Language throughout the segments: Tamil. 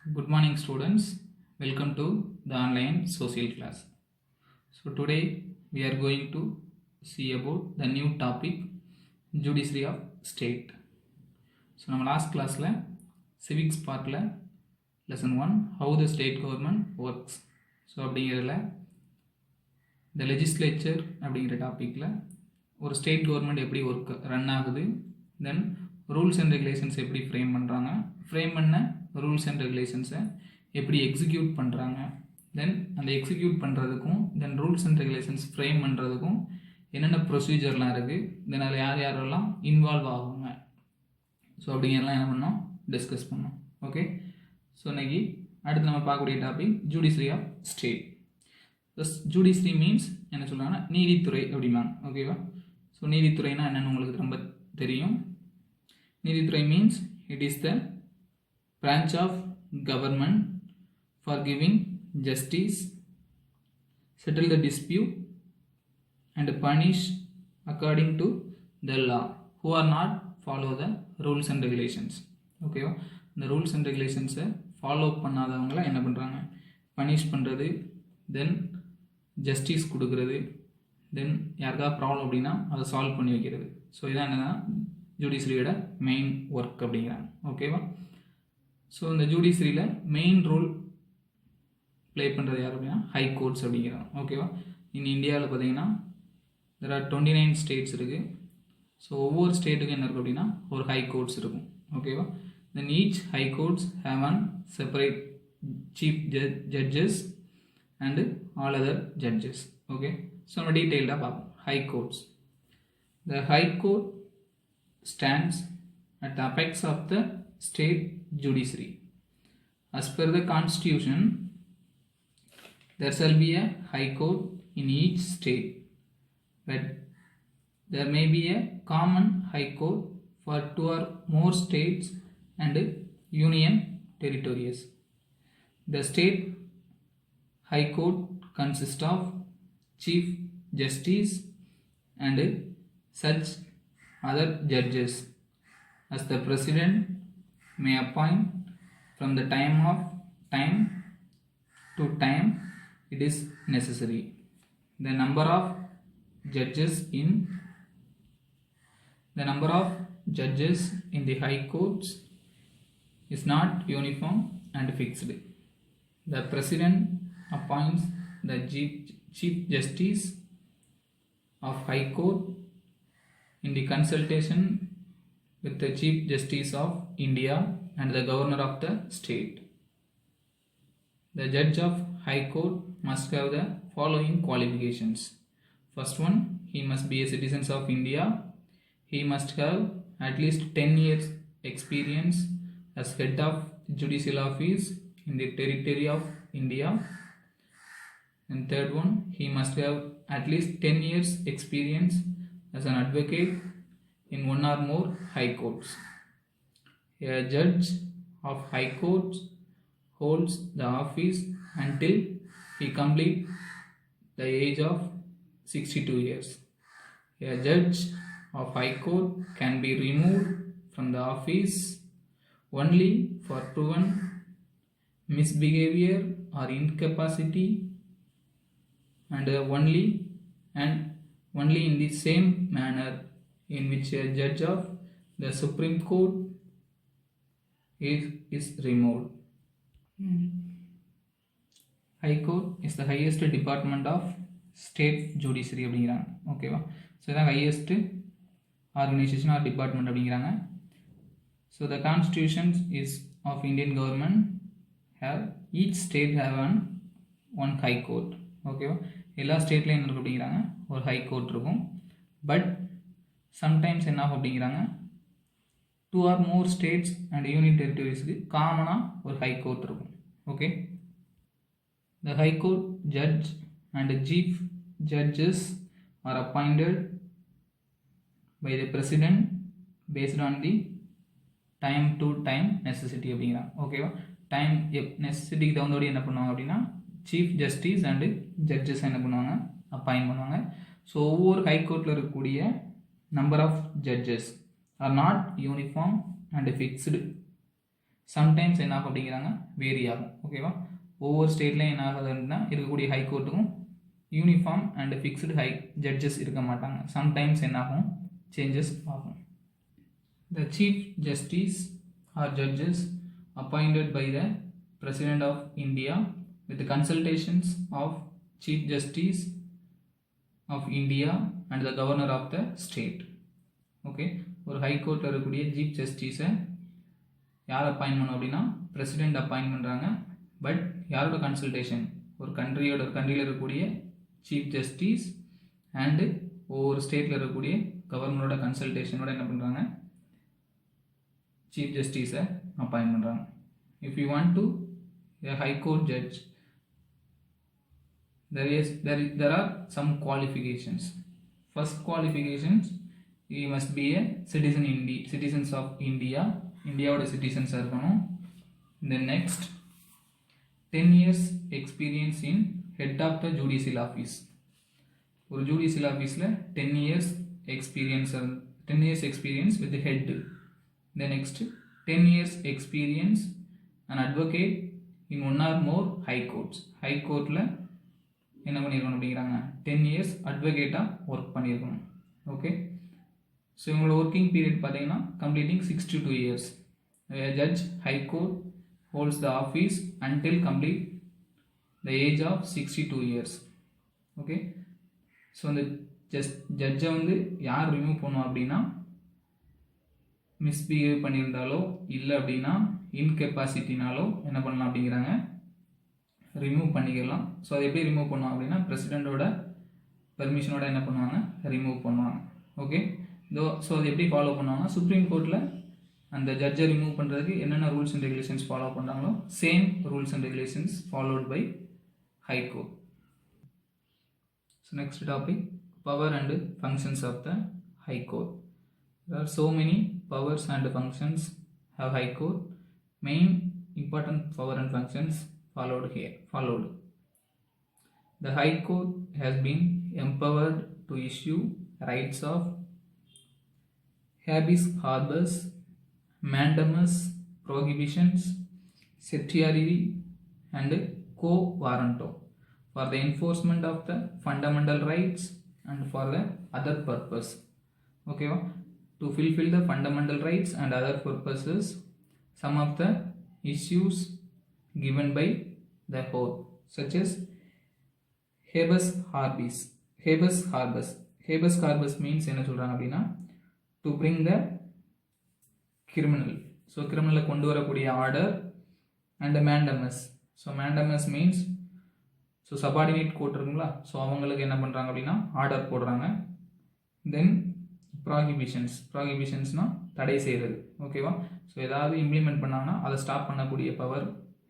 Good morning students, welcome to the online social class. So today we are going to see about the new topic Judiciary of State. So நம்ம last classல civics partல lesson 1 how the state government works. So அப்படிங்கிறதுல the legislature அப்படிங்கிற டாப்பிக்கில் ஒரு ஸ்டேட் கவர்மெண்ட் எப்படி ரன் ஆகுது, தென் ரூல்ஸ் அண்ட் ரெகுலேஷன்ஸ் எப்படி ஃப்ரேம் பண்ணுறாங்க, ஃப்ரேம் பண்ண ரூல்ஸ் அண்ட் ரெகுலேஷன்ஸை எப்படி எக்ஸிக்யூட் பண்ணுறாங்க, தென் அந்த எக்ஸிக்யூட் பண்ணுறதுக்கும் தென் ரூல்ஸ் அண்ட் ரெகுலேஷன்ஸ் ஃப்ரேம் பண்ணுறதுக்கும் என்னென்ன ப்ரொசீஜர்லாம் இருக்குது, தென் அதில் யார் யாரெல்லாம் இன்வால்வ் ஆகுங்க. ஸோ அப்படிங்கிறலாம் என்ன பண்ணோம், டிஸ்கஸ் பண்ணோம். ஓகே, ஸோ இன்றைக்கி அடுத்து நம்ம பார்க்கக்கூடிய topic judiciary of state. Judiciary means என்ன சொல்கிறாங்கன்னா நீதித்துறை அப்படிம்பாங்க. ஓகேவா, ஸோ நீதித்துறைனா என்னென்னு உங்களுக்கு ரொம்ப தெரியும். நீதித்துறை means it is the branch of government for giving justice, settle the dispute and punish according to the law who are not follow the rules and regulations. ஓகேவா, இந்த ரூல்ஸ் அண்ட் ரெகுலேஷன்ஸை ஃபாலோ பண்ணாதவங்களாம் என்ன பண்ணுறாங்க, பனிஷ் பண்ணுறது, தென் ஜஸ்டிஸ் கொடுக்கறது, தென் யாருக்காவது ப்ராப்ளம் அப்படின்னா அதை சால்வ் பண்ணி வைக்கிறது. ஸோ இதான் என்னன்னா ஜுடிஷரியோட மெயின் ஒர்க் அப்படிங்கிறாங்க. ஓகேவா, ஸோ இந்த ஜுடிஷரியில் மெயின் ரோல் ப்ளே பண்ணுறது யார் அப்படின்னா ஹை கோர்ட்ஸ் அப்படிங்கிறாங்க. ஓகேவா, இந்தியாவில் பார்த்தீங்கன்னா there are 29 ஸ்டேட்ஸ் இருக்குது. ஸோ ஒவ்வொரு ஸ்டேட்டுக்கும் என்ன இருக்குது அப்படின்னா ஒரு ஹை கோர்ட்ஸ் இருக்கும். ஓகேவா, then each high courts have an separate chief judges and all other judges. Okay, so நம்ம டீட்டெயில்டாக பார்ப்போம். High courts, the high court stands at the apex of the state judiciary. As per the constitution, there shall be a high court in each state, but there may be a common high court for 2 or more states and union territories. The state high court consists of chief justice and such other judges as the president may appoint from the time to time it is necessary. The number of judges in the high courts is not uniform and fixed. The president appoints the chief justice of high court in the consultation with the Chief Justice of India and the Governor of the state. The Judge of High Court must have the following qualifications. First one, he must be a citizen of India. He must have at least 10 years experience as head of judicial office in the territory of India. And third one, he must have at least 10 years experience as an advocate in one or more high courts. A judge of high courts holds the office until he completes the age of 62 years. A judge of high court can be removed from the office only for proven misbehavior or incapacity and only in the same manner in which a judge of the Supreme Court is removed. High Court is the highest department of state judiciary அப்படிங்கிறாங்க. ஓகேவா, ஸோ இதான் ஹையஸ்ட் ஆர்கனைசேஷன் ஆர் டிபார்ட்மெண்ட் அப்படிங்கிறாங்க. So the constitutions is of Indian government have each state have one high court. ஓகேவா, எல்லா ஸ்டேட்லேயும் என்ன இருக்கும் அப்படிங்கிறாங்க ஒரு ஹை கோர்ட் இருக்கும். பட் சம்டைம்ஸ் என்ன ஆகும் அப்படிங்கிறாங்க 2 or more states and union டெரிட்டரிஸ்க்கு காமனாக ஒரு ஹை கோர்ட் இருக்கும். Okay, the high court judge and chief judges are appointed by the president based on the time to time necessity அப்படிங்கிறாங்க. ஓகேவா, டைம் நெசசிட்டிக்கு தகுந்தபடி என்ன பண்ணுவாங்க அப்படின்னா சீஃப் ஜஸ்டிஸ் அண்டு ஜட்ஜஸ் என்ன பண்ணுவாங்க, அப்பாயிண்ட் பண்ணுவாங்க. ஸோ ஒவ்வொரு ஹைகோர்ட்டில் இருக்கக்கூடிய number of judges are not uniform and fixed. Sometimes என்ன ஆகும் அப்படிங்கிறாங்க வேரி ஆகும். ஓகேவா, ஒவ்வொரு ஸ்டேட்லையும் என்ன ஆகுதுன்னா இருக்கக்கூடிய ஹைகோர்ட்டுக்கும் uniform and fixed high judges இருக்க மாட்டாங்க. சம்டைம்ஸ் என்ன ஆகும், சேஞ்சஸ் ஆகும். The Chief Justice or judges appointed by the President of India with the consultations of Chief Justice of India and the Governor of the state. Okay, ஒரு ஹைகோர்ட்டில் இருக்கக்கூடிய சீஃப் ஜஸ்டிஸை யார் அப்பாயின்ட் பண்ணணும் அப்படின்னா பிரசிடெண்ட் அப்பாயின்ட் பண்ணுறாங்க. பட் யாரோட கன்சல்டேஷன், ஒரு கண்ட்ரியில் இருக்கக்கூடிய சீஃப் ஜஸ்டிஸ் அண்டு ஒவ்வொரு ஸ்டேட்டில் இருக்கக்கூடிய கவர்னரோட கன்சல்டேஷனோட என்ன பண்ணுறாங்க, சீஃப் ஜஸ்டிஸை அப்பாயின்ட் பண்ணுறாங்க. If you want to a high court judge, there are some qualifications. First qualifications, he must be a citizens of India, இந்தியாவோட சிட்டிசன்ஸாக இருக்கணும். Then next, 10 years experience in head of the judicial office. ஒரு ஜுடிஷியல் ஆஃபீஸில் 10 years experience with the head. The next, 10 years experience an advocate in one or more high courts. high courtல என்ன பண்ணியிருக்கணும் அப்படிங்கிறாங்க 10 years advocate-ஆ ஒர்க் பண்ணியிருக்கணும். ஓகே, ஸோ இவங்களோட ஒர்க்கிங் பீரியட் பார்த்தீங்கன்னா completing 6 to 2 years. A judge high court holds the office until complete the age of 62 years. Okay, so அந்த ஜட்ஜை வந்து யார் ரிமூவ் பண்ணுவோம் அப்படின்னா மிஸ்பிஹேவ் பண்ணியிருந்தாலோ இல்லை அப்படின்னா இன்கெப்பாசிட்டினாலோ என்ன பண்ணலாம் அப்படிங்கிறாங்க, ரிமூவ் பண்ணிக்கலாம். ஸோ அதை எப்படி ரிமூவ் பண்ணுவாங்க அப்படின்னா பிரசிடெண்ட்டோட பெர்மிஷனோட என்ன பண்ணுவாங்க, ரிமூவ் பண்ணுவாங்க. ஓகே, ஸோ அதை எப்படி ஃபாலோ பண்ணுவாங்கன்னா சுப்ரீம் கோர்ட்டில் அந்த ஜட்ஜை ரிமூவ் பண்ணுறதுக்கு என்னென்ன ரூல்ஸ் அண்ட் ரெகுலேஷன்ஸ் ஃபாலோ பண்ணுறாங்களோ same rules and regulations followed by high court. So next topic, power and functions of the high court. There are so many powers and functions have high court. Main important power and functions followed here. The high court has been empowered to issue rights of habeas corpus, mandamus, prohibitions, certiorari and quo warranto for the enforcement of the fundamental rights and for the other purpose. Okay, to fulfill the fundamental rights and other purposes, some of the issues given by the court, such as habeas corpus. Habeas corpus means என்ன சொல்றாங்க அப்படின்னா to bring the criminal. So criminal கொண்டு வரக்கூடிய order. And the mandamus. So mandamus means so subordinate court இருக்குங்களா, ஸோ அவங்களுக்கு என்ன பண்ணுறாங்க அப்படின்னா ஆர்டர் போடுறாங்க. தென் ப்ராகிபிஷன்ஸ்னா தடை செய்கிறது. ஓகேவா, ஸோ ஏதாவது இம்ப்ளிமெண்ட் பண்ணாங்கன்னா அதை ஸ்டாப் பண்ணக்கூடிய பவர்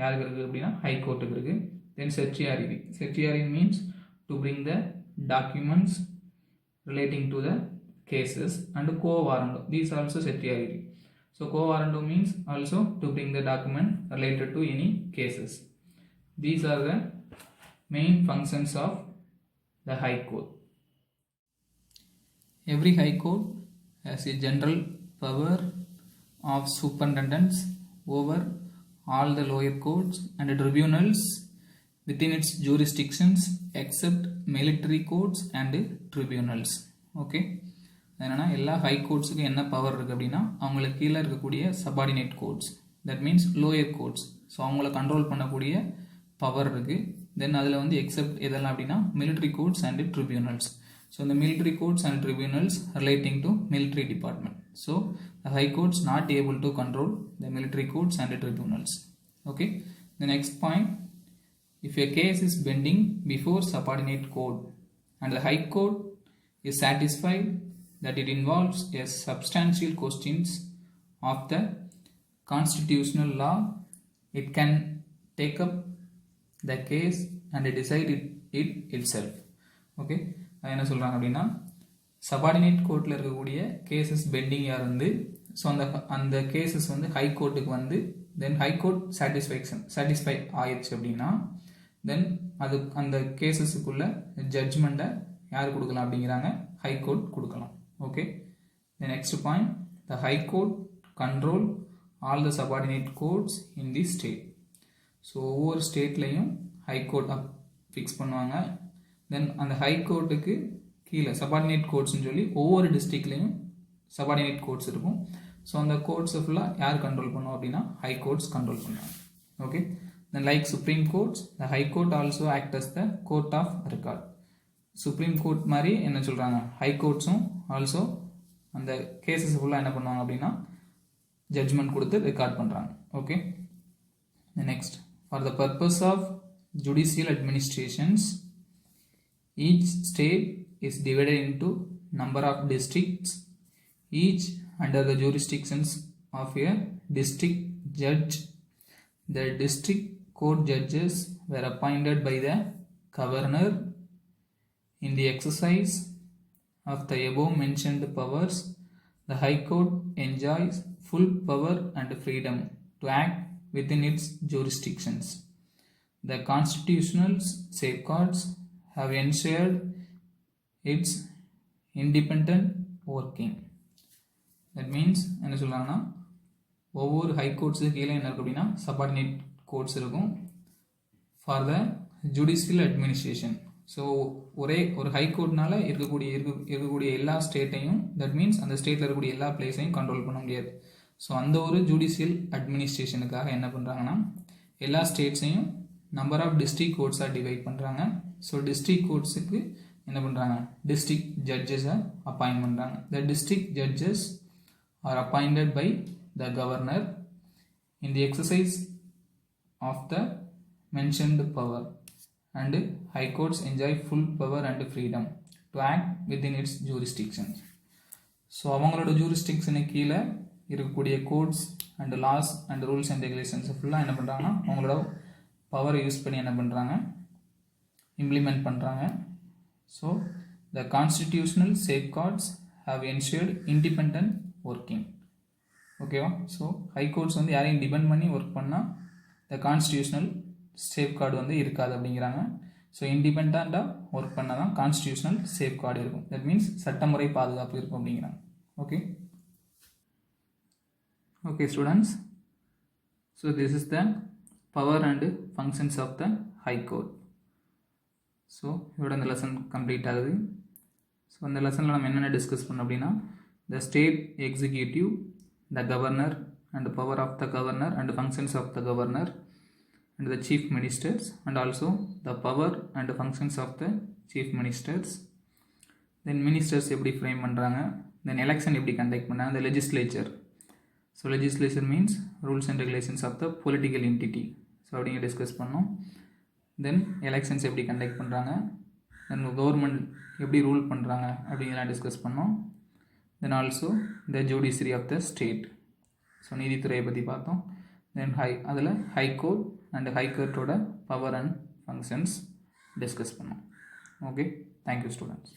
யாருக்கு இருக்குது அப்படின்னா ஹை கோர்ட்டுக்கு இருக்குது. Then certiorari means to bring the documents relating to the cases and quo warranto, these also certiorari. So quo warranto means also to bring the document related to any cases. These are the main functions of the High Court. Every High Court has a general power of superintendence over all the lower courts and tribunals within its jurisdictions except military courts and tribunals. Okay, என்னன்னா எல்லா ஹை கோர்ட்ஸுக்கும் என்ன பவர் இருக்குது அப்படின்னா அவங்களுக்கு கீழே இருக்கக்கூடிய subordinate courts, that means lower courts, so அவங்கள கண்ட்ரோல் பண்ணக்கூடிய பவர் இருக்குது. தென் அதில் வந்து எக்ஸப்ட் எதெல்லாம் அப்படின்னா military courts and tribunals. So இந்த military courts and tribunals relating to military department. So the high courts not able to control the military courts and tribunals. Okay, the next point, if a case is pending before subordinate court and the high court is satisfied that it involves a substantial questions of the constitutional law, it can take up the case and decide it itself. Okay, அது என்ன சொல்கிறாங்க அப்படின்னா சபார்டினேட் கோர்ட்டில் இருக்கக்கூடிய கேசஸ் பெண்டிங்காக இருந்து ஸோ அந்த கேசஸ் வந்து ஹை கோர்ட்டுக்கு வந்து தென் ஹை கோர்ட் சாட்டிஸ்ஃபை ஆயிடுச்சு அப்படின்னா தென் அது அந்த கேசஸுக்குள்ள ஜட்ஜ்மெண்ட்டை யார் கொடுக்கலாம் அப்படிங்கிறாங்க, ஹை கோர்ட் கொடுக்கலாம். Okay, the next point, the high court control all the subordinate courts in the state. So ஒவ்வொரு ஸ்டேட்லேயும் ஹை கோர்ட் ஃபிக்ஸ் பண்ணுவாங்க. தென் அந்த ஹை கோர்ட்டுக்கு கீழே சபார்டினேட் கோர்ட்ஸ்னு சொல்லி ஒவ்வொரு டிஸ்ட்ரிக்ட்லேயும் சபார்டினேட் கோர்ட்ஸ் இருக்கும். ஸோ அந்த கோர்ட்ஸை ஃபுல்லாக யார் கண்ட்ரோல் பண்ணுவோம் அப்படின்னா ஹை கோர்ட்ஸ் கண்ட்ரோல் பண்ணுவாங்க. Okay, then like supreme courts, the high court also act as the court of record. Supreme court மாதிரி என்ன சொல்கிறாங்க, ஹை கோர்ட்ஸும் ஆல்சோ அந்த கேசஸ் ஃபுல்லாக என்ன பண்ணுவாங்க அப்படின்னா ஜட்ஜ்மெண்ட் கொடுத்து ரெக்கார்ட் பண்ணுறாங்க. Okay, next, for the purpose of judicial administrations, each state is divided into number of districts, each under the jurisdictions of a district judge. The district court judges were appointed by the governor. In the exercise of the above mentioned powers, the High Court enjoys full power and freedom to act within its jurisdictions. The constitutional safeguards have ensured its independent working. That means என்ன சொல்கிறாங்கன்னா ஒவ்வொரு ஹை கோர்ட்ஸுக்கு கீழே என்ன இருக்கும் அப்படின்னா சபார்டினேட் கோர்ட்ஸ் இருக்கும் for the judicial administration. So ஒரு ஹை கோர்ட்னால இருக்கக்கூடிய எல்லா ஸ்டேட்டையும், தட் மீன்ஸ் அந்த ஸ்டேட்டில் இருக்கக்கூடிய எல்லா பிளேஸையும் கண்ட்ரோல் பண்ண முடியாது. ஸோ அந்த ஒரு ஜுடிஷியல் அட்மினிஸ்ட்ரேஷனுக்காக என்ன பண்ணுறாங்கன்னா எல்லா ஸ்டேட்ஸையும் நம்பர் ஆஃப் டிஸ்ட்ரிக்ட் கோர்ட்ஸாக டிவைட் பண்ணுறாங்க. ஸோ டிஸ்ட்ரிக்ட் கோர்ட்ஸுக்கு என்ன பண்ணுறாங்க, டிஸ்ட்ரிக்ட் ஜட்ஜஸை அப்பாயிண்ட் பண்ணுறாங்க. The district judges are appointed by the governor in the exercise of the mentioned power and high courts enjoy full power and freedom to act within its jurisdictions. So அவங்களோட ஜூரிஸ்டிக்ஷனுக்கு கீழே இருக்கக்கூடிய codes and laws and rules and regulations ஃபுல்லாக என்ன பண்ணுறாங்கன்னா அவங்களோட பவரை யூஸ் பண்ணி என்ன பண்ணுறாங்க, இம்ப்ளிமெண்ட் பண்ணுறாங்க. So the constitutional safeguards have ensured independent working. ஓகேவா? ஸோ ஹை கோர்ட்ஸ் வந்து யாரையும் டிபெண்ட் பண்ணி ஒர்க் பண்ணால் த கான்ஸ்டிடியூஷனல் சேஃப்கார்டு வந்து இருக்காது அப்படிங்கிறாங்க. ஸோ இண்டிபெண்ட்டாக ஒர்க் பண்ணால் தான் கான்ஸ்டிடியூஷனல் சேஃப்கார்டு இருக்கும். தட் மீன்ஸ் சட்டமுறை பாதுகாப்பு இருக்கும் அப்படிங்கிறாங்க. Okay, okay students, so this is the power and functions of the high court. so இதோட இந்த லெசன் கம்ப்ளீட் ஆகுது. ஸோ அந்த லெசனில் நம்ம என்னென்ன டிஸ்கஸ் பண்ணோம் அப்படின்னா the state executive, the governor and the power of the governor and functions of the governor and the chief ministers, and also the power and functions of the chief ministers. then ministers எப்படி ஃப்ரேம் பண்ணுறாங்க, then election எப்படி கண்டக்ட் பண்ணுறாங்க, the legislature. So legislature means rules and regulations of the political entity. So அப்படிங்க டிஸ்கஸ் பண்ணோம். தென் எலெக்ஷன்ஸ் எப்படி கண்டக்ட் பண்ணுறாங்க, தென் கவர்மெண்ட் எப்படி ரூல் பண்ணுறாங்க அப்படிங்கிறலாம் டிஸ்கஸ் பண்ணோம். Then also the judiciary of the state. So நீதித்துறையை பற்றி பார்த்தோம். தென் அதில் ஹை கோர்ட் அண்ட் ஹை கோர்ட்டோட பவர் அண்ட் ஃபங்க்ஷன்ஸ் டிஸ்கஸ் பண்ணோம். Okay, thank you students.